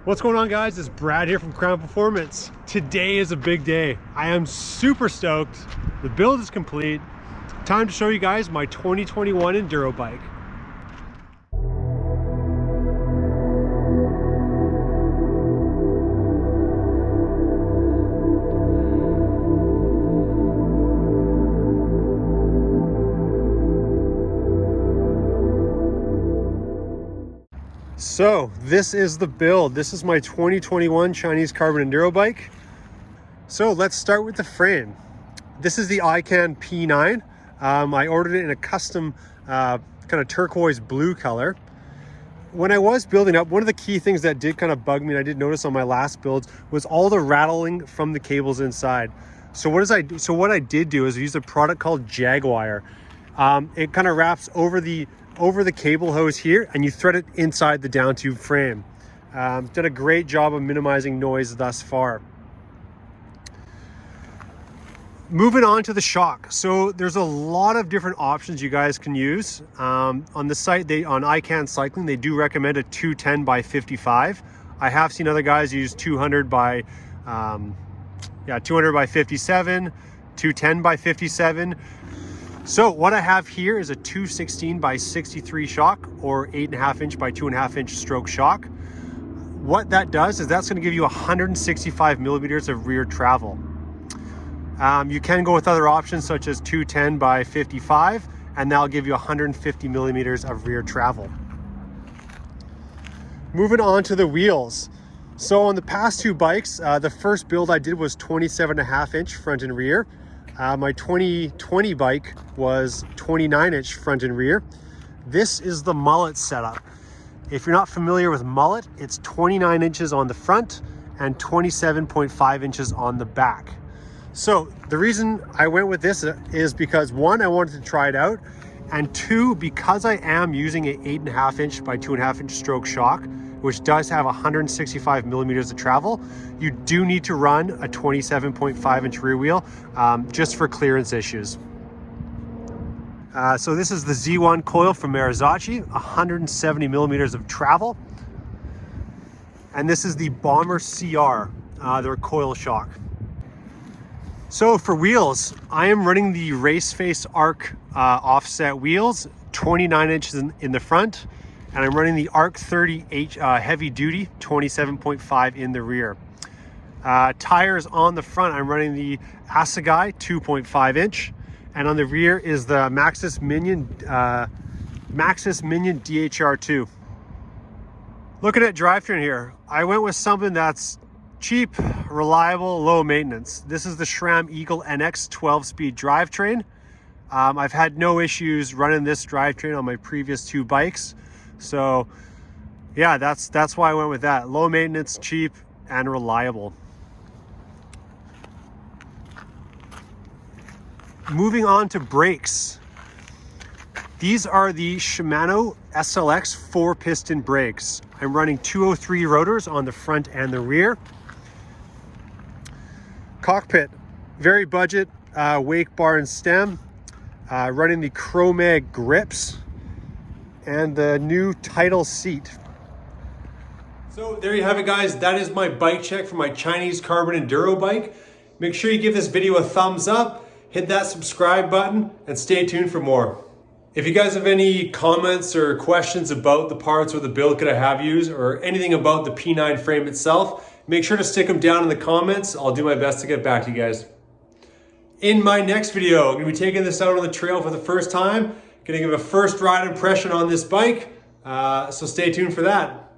What's going on, guys? It's Brad here from Crown Performance. Today is a big day. I am super stoked. The build is complete. Time to show you guys my 2021 enduro bike. So this is the build. This is my 2021 Chinese carbon enduro bike. So let's start with the frame. This is the ICAN P9. I ordered it in a custom kind of turquoise blue color. When I was building up, one of the key things that did kind of bug me, and I did notice on my last builds, was all the rattling from the cables inside. So what I did do is I used a product called Jaguar. It kind of wraps over the cable hose here, and you thread it inside the down tube frame. Did a great job of minimizing noise thus far. Moving on to the shock. So there's a lot of different options you guys can use. On the site, on ICAN Cycling, they do recommend a 210 by 55. I have seen other guys use 200 by 57, 210 by 57. So what I have here is a 216 by 63 shock, or 8.5 inch by 2.5 inch stroke shock. What that does is that's going to give you 165 millimeters of rear travel. You can go with other options such as 210 by 55, and that'll give you 150 millimeters of rear travel. Moving on to the wheels. So on the past two bikes, the first build I did was 27.5 inch front and rear. My 2020 bike was 29 inch front and rear. This is the mullet setup. If you're not familiar with mullet, it's 29 inches on the front and 27.5 inches on the back. So the reason I went with this is because, one, I wanted to try it out, and two, because I am using an 8.5 inch by 2.5 inch stroke shock, which does have 165 millimeters of travel, you do need to run a 27.5 inch rear wheel just for clearance issues. So this is the Z1 coil from Marizocchi, 170 millimeters of travel. And this is the Bomber CR, their coil shock. So for wheels, I am running the Race Face Arc offset wheels, 29 inches in the front, and I'm running the Arc 30 heavy duty, 27.5 in the rear. Tires on the front, I'm running the Assegai 2.5 inch, and on the rear is the Maxxis Minion DHR2. Looking at drivetrain here, I went with something that's cheap, reliable, low maintenance. This is the SRAM Eagle NX 12-speed drivetrain. I've had no issues running this drivetrain on my previous two bikes. So yeah, that's why I went with that. Low maintenance, cheap, and reliable. Moving on to brakes. These are the Shimano SLX 4-piston brakes. I'm running 203 rotors on the front and the rear. Cockpit, very budget, wake bar and stem. Running the Chromag grips and the new Title seat. So there you have it, guys. That is my bike check for my Chinese carbon enduro bike. Make sure you give this video a thumbs up, hit that subscribe button, and stay tuned for more. If you guys have any comments or questions about the parts or the build could I have used, or anything about the P9 frame itself, make sure to stick them down in the comments. I'll do my best to get back to you guys. In my next video, I'm gonna be taking this out on the trail for the first time. Gonna give a first ride impression on this bike, so stay tuned for that.